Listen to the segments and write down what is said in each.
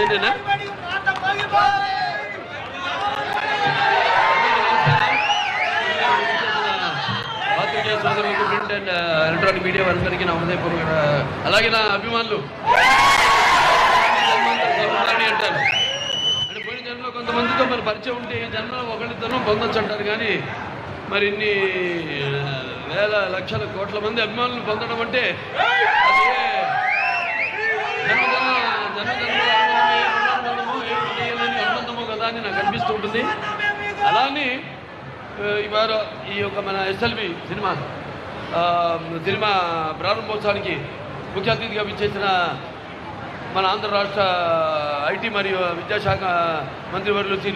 నేనేనా? పాత్రికేయ సోదరులకు, ప్రింట్ అండ్ ఎలక్ట్రానిక్ మీడియా వారందరికీ నా హృదయపూర్వక, అలాగే నా అభిమానులు అంటారు. అంటే పోయిన జన్మలో కొంతమందితో మన పరిచయం ఉంటే ఈ జన్మలో ఒకరిద్దరు పొందొచ్చు అంటారు. కానీ మరి ఇన్ని వేల లక్షల కోట్ల మంది అభిమానులు పొందడం అంటే అది అనుబంధమో కదా అని నాకు అనిపిస్తూ ఉంటుంది. అలానే ఇవాళ ఈ యొక్క మన ఎస్ఎల్బి సినిమా ప్రారంభోత్సవానికి ముఖ్య అతిథిగా విచ్చేసిన మన ఆంధ్ర రాష్ట్ర ఐటీ మరియు విద్యాశాఖ మంత్రివర్యులు శ్రీ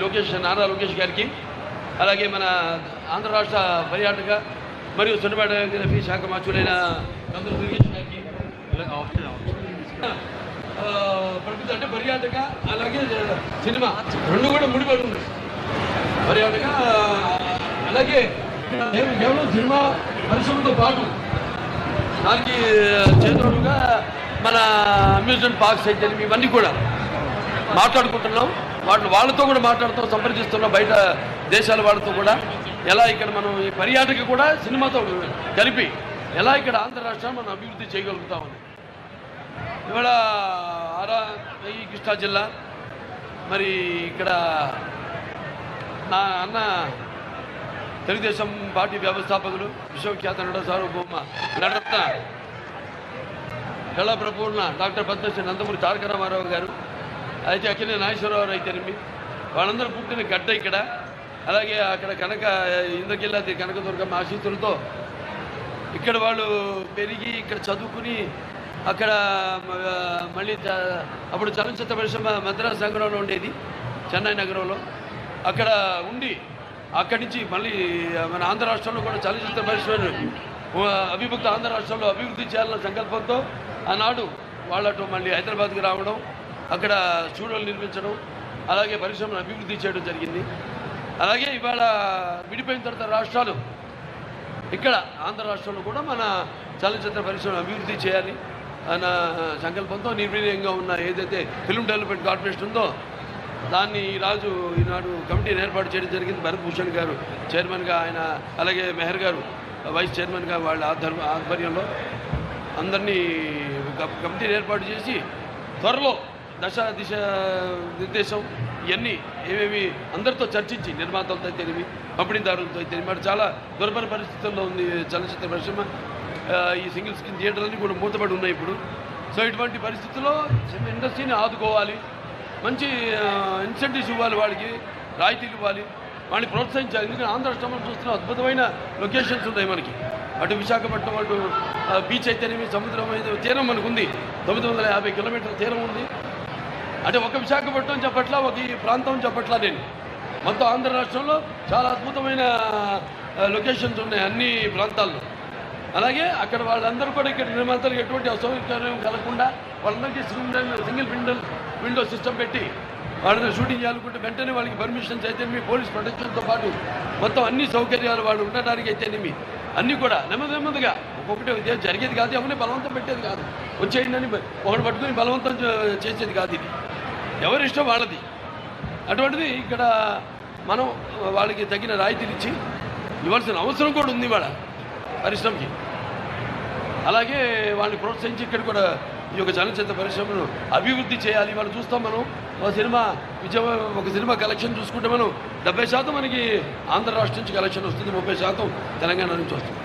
నారా లోకేష్ గారికి, అలాగే మన ఆంధ్ర రాష్ట్ర పర్యాటక మరియు సినిమాటోగ్రఫీ శాఖ మంత్రులైన కందులు దుర్గేష్ గారికి, ప్రకృతి అంటే పర్యాటక అలాగే సినిమా రెండు కూడా ముడిపడి ఉంది. పర్యాటక అలాగే కేవలం సినిమా పరిశ్రమతో పాటు దానికి చేతుడుగా మన అమ్యూజ్మెంట్ పార్క్స్ అయితే ఇవన్నీ కూడా మాట్లాడుకుంటున్నాం. వాళ్ళతో కూడా మాట్లాడుతాం, సంప్రదిస్తున్నాం బయట దేశాల వాళ్ళతో కూడా. ఎలా ఇక్కడ మనం ఈ పర్యాటక కూడా సినిమాతో కలిపి ఎలా ఇక్కడ ఆంధ్ర రాష్ట్రాన్ని మనం అభివృద్ధి చేయగలుగుతామని ఇవాళ ఈ కృష్ణా జిల్లా మరి ఇక్కడ నా అన్న తెలుగుదేశం పార్టీ వ్యవస్థాపకులు విశ్వవిఖ్యాత నట సార్వభౌమ నటరత్న కళాప్రపూర్ణ డాక్టర్ పద్మశ్రీ నందమూరి తారక రామారావు గారు, అయితే అక్కినే నాగేశ్వరరావు అయితేనేమి వాళ్ళందరూ పుట్టిన గడ్డ ఇక్కడ. అలాగే అక్కడ ఇంద్రకిల్లాది కనకదుర్గమ్మ ఆశీస్సులతో ఇక్కడ వాళ్ళు పెరిగి ఇక్కడ చదువుకుని అక్కడ మళ్ళీ అప్పుడు చలనచిత్ర పరిశ్రమ మద్రాసు నగరంలో ఉండేది, చెన్నై నగరంలో. అక్కడ ఉండి అక్కడి నుంచి మళ్ళీ మన ఆంధ్ర రాష్ట్రంలో కూడా చలనచిత్ర పరిశ్రమ అవిభక్త ఆంధ్ర రాష్ట్రంలో అభివృద్ధి చేయాలన్న సంకల్పంతో ఆనాడు వాళ్ళతో మళ్ళీ హైదరాబాద్కి రావడం, అక్కడ స్టూడియోలు నిర్మించడం, అలాగే పరిశ్రమను అభివృద్ధి చేయడం జరిగింది. అలాగే ఇవాళ విడిపోయిన తర్వాత రాష్ట్రాలు ఇక్కడ ఆంధ్ర రాష్ట్రంలో కూడా మన చలనచిత్ర పరిశ్రమను అభివృద్ధి చేయాలి అన్న సంకల్పంతో నిర్వీర్యంగా ఉన్న ఏదైతే ఫిల్మ్ డెవలప్మెంట్ కార్పొరేషన్ ఉందో దాన్ని ఈనాడు కమిటీని ఏర్పాటు చేయడం జరిగింది. భరత్ భూషణ్ గారు చైర్మన్గా, ఆయన అలాగే మెహర్ గారు వైస్ చైర్మన్గా వాళ్ళ ఆధ్వర్యంలో అందరినీ కమిటీని ఏర్పాటు చేసి త్వరలో దిశ నిర్దేశం ఇవన్నీ ఏమేమి అందరితో చర్చించి నిర్మాతలతో అయితేనేమి పంపిణీదారులతో అయితేనేమి మరి చాలా దుర్భర పరిస్థితుల్లో ఉంది చలనచిత్ర పరిశ్రమ. ఈ సింగిల్ స్క్రీన్ థియేటర్లన్నీ కూడా మూతపడి ఉన్నాయి ఇప్పుడు. సో ఇటువంటి పరిస్థితుల్లో ఇండస్ట్రీని ఆదుకోవాలి, మంచి ఇన్సెంటివ్స్ ఇవ్వాలి, వాళ్ళకి రాయితీలు ఇవ్వాలి, వాడిని ప్రోత్సహించాలి. ఎందుకంటే ఆంధ్ర రాష్ట్రంలో చూస్తున్న అద్భుతమైన లొకేషన్స్ ఉన్నాయి మనకి. అటు విశాఖపట్నం, అటు బీచ్ అయితేనేమి, సముద్రం తీరం మనకు ఉంది, 950 కిలోమీటర్ల తీరం ఉంది. అంటే ఒక విశాఖపట్నం చెప్పట్లా, ఒక ఈ ప్రాంతం చెప్పట్లా నేను, మొత్తం ఆంధ్ర రాష్ట్రంలో చాలా అద్భుతమైన లొకేషన్స్ ఉన్నాయి అన్ని ప్రాంతాల్లో. అలాగే అక్కడ వాళ్ళందరూ కూడా ఇక్కడ నిర్మాతలకు ఎటువంటి అసౌకర్యం కలగకుండా వాళ్ళందరికీ సింగిల్ విండో సిస్టమ్ పెట్టి వాళ్ళని షూటింగ్ చేయాలనుకుంటే వెంటనే వాళ్ళకి పర్మిషన్స్ అయితేనేమి, పోలీస్ ప్రొటెక్షన్తో పాటు మొత్తం అన్ని సౌకర్యాలు వాళ్ళు ఉండడానికి అయితేనేమి అన్నీ కూడా నెమ్మదిగా ఒక్కొక్కటి జరిగేది కాదు, ఎవరిని బలవంతం పెట్టేది కాదు, వచ్చేయండి ఒకటి పట్టుకుని బలవంతం చేసేది కాదు. ఇది ఎవరిష్టం వాళ్ళది. అటువంటిది ఇక్కడ మనం వాళ్ళకి తగిన రాయితీలు ఇచ్చి ఇవ్వాల్సిన అవసరం కూడా ఉంది వాళ్ళ పరిశ్రమకి. అలాగే వాళ్ళని ప్రోత్సహించి ఇక్కడ కూడా ఈ యొక్క చలనచిత్ర పరిశ్రమను అభివృద్ధి చేయాలి. వాళ్ళు చూస్తాం మనం ఒక సినిమా కలెక్షన్ చూసుకుంటే మనం 70% మనకి ఆంధ్ర రాష్ట్రం నుంచి కలెక్షన్ వస్తుంది, 30% తెలంగాణ నుంచి వస్తుంది.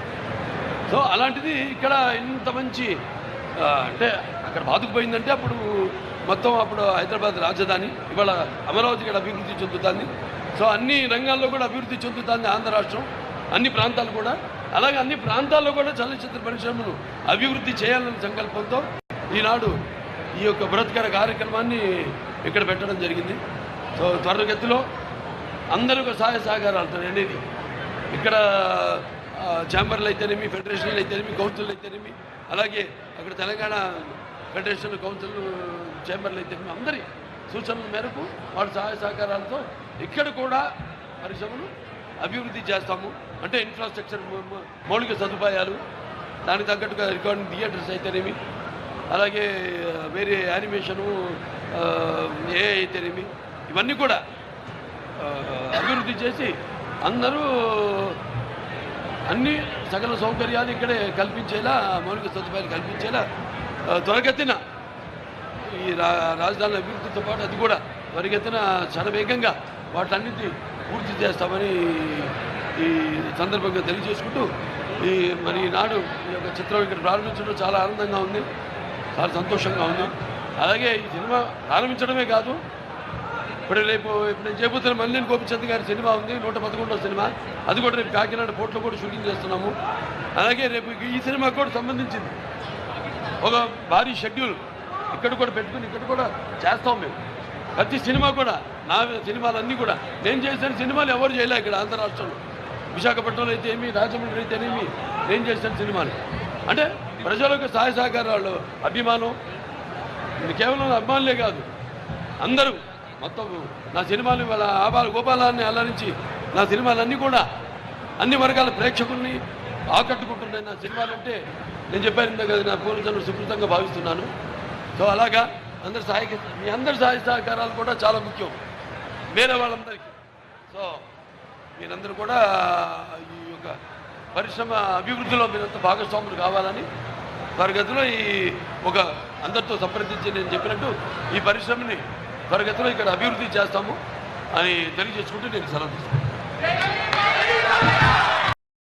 సో అలాంటిది ఇక్కడ ఇంత మంచి అంటే అక్కడ బాదుకుపోయిందంటే అప్పుడు హైదరాబాద్ రాజధాని, ఇవాళ అమరావతి ఇక్కడ అభివృద్ధి చెందుతుంది. సో అన్ని రంగాల్లో కూడా అభివృద్ధి చెందుతుంది ఆంధ్ర రాష్ట్రం, అన్ని ప్రాంతాలు కూడా. అలాగే అన్ని ప్రాంతాల్లో కూడా చలనచిత్ర పరిశ్రమను అభివృద్ధి చేయాలనే సంకల్పంతో ఈనాడు ఈ యొక్క బృహత్కర కార్యక్రమాన్ని ఇక్కడ పెట్టడం జరిగింది. సో త్వరగతిలో అందరూ సహాయ సహకారాలతో అనేది ఇక్కడ ఛాంబర్లు అయితేనేమి, ఫెడరేషన్లు అయితేనేమి, కౌన్సిల్ అయితేనేమి, అలాగే అక్కడ తెలంగాణ ఫెడరేషన్, కౌన్సిల్, ఛాంబర్లు అయితేనేమి అందరి సూచనల మేరకు వాళ్ళ సహాయ సహకారాలతో ఇక్కడ కూడా పరిశ్రమను అభివృద్ధి చేస్తాము. అంటే ఇన్ఫ్రాస్ట్రక్చర్, మౌలిక సదుపాయాలు, దానికి తగ్గట్టుగా రికార్డింగ్ థియేటర్స్ అయితేనేమి, అలాగే వేరే యానిమేషను, ఏ అయితేనేమి ఇవన్నీ కూడా అభివృద్ధి చేసి అందరూ అన్ని సకల సౌకర్యాలు ఇక్కడే కల్పించేలా, మౌలిక సదుపాయాలు కల్పించేలా త్వరగతిన ఈ రాజధాని అభివృద్ధితో పాటు అది కూడా త్వరగతిన శరవేగంగా వాటన్నిటి పూర్తి చేస్తామని ఈ సందర్భంగా తెలియజేసుకుంటూ మరి ఈనాడు ఈ యొక్క చిత్రం ఇక్కడ ప్రారంభించడం చాలా ఆనందంగా ఉంది, చాలా సంతోషంగా ఉంది. అలాగే ఈ సినిమా ప్రారంభించడమే కాదు, ఇప్పుడు నేను చేయబోతున్న మల్లేని గోపిచంద్ గారి సినిమా ఉంది, 111వ సినిమా. అది కూడా రేపు కాకినాడ పోర్ట్లో కూడా షూటింగ్ చేస్తున్నాము. అలాగే రేపు ఈ సినిమాకు కూడా సంబంధించింది ఒక భారీ షెడ్యూల్ ఇక్కడ కూడా పెట్టుకుని ఇక్కడ కూడా చేస్తాం మేము. ప్రతి సినిమా కూడా నా సినిమాలన్నీ కూడా నేను చేసిన సినిమాలు ఎవరు చేయలే ఇక్కడ ఆంధ్ర రాష్ట్రంలో. విశాఖపట్నంలో అయితే ఏమి, రాజమండ్రి అయితేనేమి నేను చేసిన సినిమాలు అంటే ప్రజలకు సహాయ సహకారాలు, అభిమానం, కేవలం అభిమానులే కాదు అందరూ మొత్తం నా సినిమాలు వాళ్ళ ఆబాల గోపాలాన్ని అల్లరించి నా సినిమాలన్నీ కూడా అన్ని వర్గాల ప్రేక్షకుల్ని ఆకట్టుకుంటున్నాయి. నా సినిమాలు అంటే నేను చెప్పాను కదా, నా పూర్వజన్మ సుకృతంగా భావిస్తున్నాను. సో అలాగా మీ అందరి సహాయ సహకారాలు కూడా చాలా ముఖ్యం వేరే వాళ్ళందరికీ. సో మీరందరూ కూడా ఈ యొక్క పరిశ్రమ అభివృద్ధిలో మీరంతా భాగస్వాములు కావాలని త్వరగతిలో ఈ ఒక అందరితో సంప్రదించి నేను చెప్పినట్టు ఈ పరిశ్రమని త్వరగతిలో ఇక్కడ అభివృద్ధి చేస్తాము అని తెలియజేసుకుంటూ నేను సెలవు తీసుకుంటాను.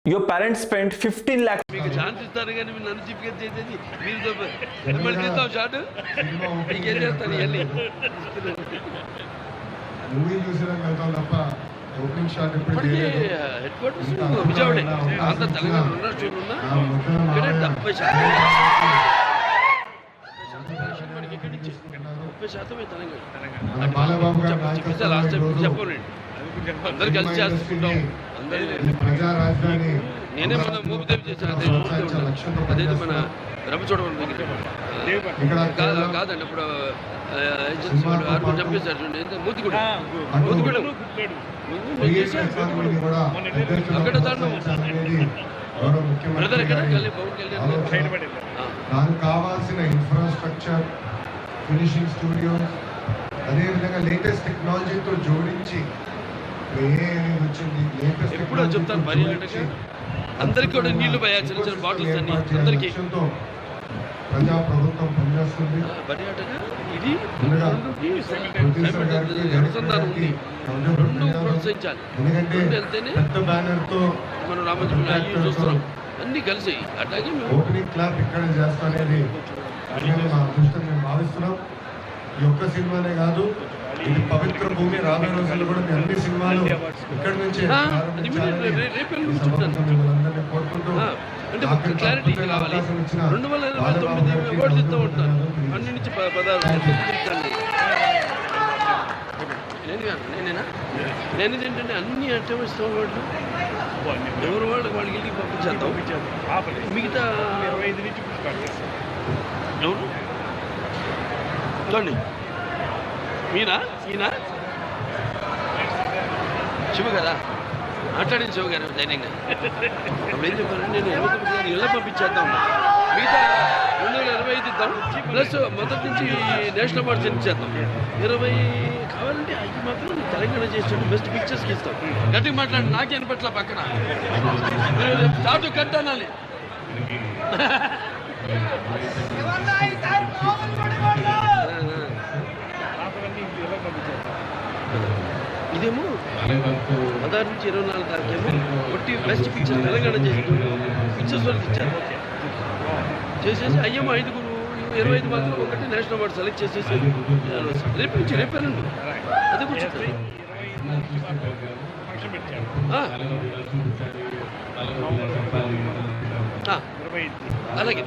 Your parents spent 15 lakhs. మీకు ఛాన్స్ ఇస్తారు కానీ మీరు నన్ను చిప్గా చేసేది మీరు మళ్ళీ తీస్తాం షార్ట్ మీకు ఏం చేస్తాను ఇవన్నీ మూవీ చూసినా వెళ్తాం తప్ప ఓపెనింగ్ షాట్ హెడ్ క్వార్టర్స్ విజయవాడే. అంత తెలంగాణ ఉన్న స్టూడియో ఉన్నా ఇక్కడ 70% మనకి ఇక్కడి నుంచి 30% తెలంగాణ చెప్పేసి లాస్ట్ టైం చెప్పండి. అందరు కలిసి చేసుకుంటాం. నేనే మన మోపిదేవి చేశాను, అదైతే మన రమచోడవరం దగ్గర కాదండి. ఇప్పుడు ఏజెన్సీ వాళ్ళు ఆరు చంపేశారు చూడండి, మూతిగూడ అక్కడ దాంట్లో బ్రదర్ ఎక్కడ పవన్ కళ్యాణ్ దానికి కావాల్సిన ఇన్ఫ్రాస్ట్రక్చర్, ఫినిషింగ్ స్టూడియో, అదేవిధంగా లేటెస్ట్ టెక్నాలజీతో జోడించి ఎప్పుడో చెప్తాను పర్యాటక అందరికీ కూడా నీళ్లు పోయా చిన్న చిన్న బాటిల్స్ అన్ని అందరికీ ప్రజా ప్రభుత్వం పనిచేస్తుంది. పర్యాటక ఇది అనుసంధానం ఉంది, రెండు ప్రోత్సహించాలి. రెండు వెళ్తేనే మనం రామోజీ అయ్యి చూస్తున్నాం అన్ని కలిసి. అట్లాగే ఓపెనింగ్ క్లాప్ ఇక్కడ చేస్తానేది మా అదృష్టం మేము భావిస్తున్నాం. ఈ ఒక్క సినిమానే కాదు, ఇది పవిత్ర భూమి. రాబోయే రోజుల్లో కూడా మీ అన్ని సినిమాలు ఇక్కడి నుంచే కోరుకుంటూ అంటే క్లారిటీ కావాలి. 2029 అవార్డ్స్ ఇస్తూ ఉంటాను, అన్ని నుంచి పదార్థాలు నేను ఏంటంటే అన్ని అంటే ఇస్తాం. వాళ్ళు ఎవరు వాళ్ళకి ఇంటికి పంపించేద్దాం. మిగతా 25 నుంచి ఎవరు చూడండి మీనా ఈయన శివ కదా మాట్లాడింది. శివ గారు ధైర్యంగా అప్పుడు ఏం చెప్పారు, నేను 29 ఇళ్ళ పంపించేద్దాం, మిగతా 2025 ఇద్దాం, ప్లస్ మొదటి నుంచి నేషనల్ అవార్డ్స్ ఇచ్చేద్దాం. 20 కావాలంటే అవి మాత్రం తెలంగాణ చేసినట్టు బెస్ట్ పిక్చర్స్కి ఇస్తాం. గట్టిగా మాట్లాడి నాకేం పట్ల పక్కన స్టార్ట్ కట్ అనాలి. ఇదేమో 16 నుంచి 24 తారీఖేమో ఒట్టి బెస్ట్ పిక్చర్ తెలంగాణ చేసి పిక్చర్స్ వాళ్ళకి ఇచ్చారు. చేసేసి అయ్యేమో 5 25 మాత్రం ఒకటి నేషనల్ అవార్డు సెలెక్ట్ చేసేసి రేపు నుంచి రేపేనండి అదే కూర్చుంటారు. అలాగే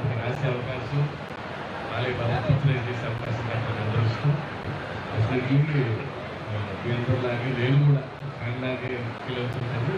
నేను కూడా ఫైనల్ ఫీల్ అవుతుంటాను.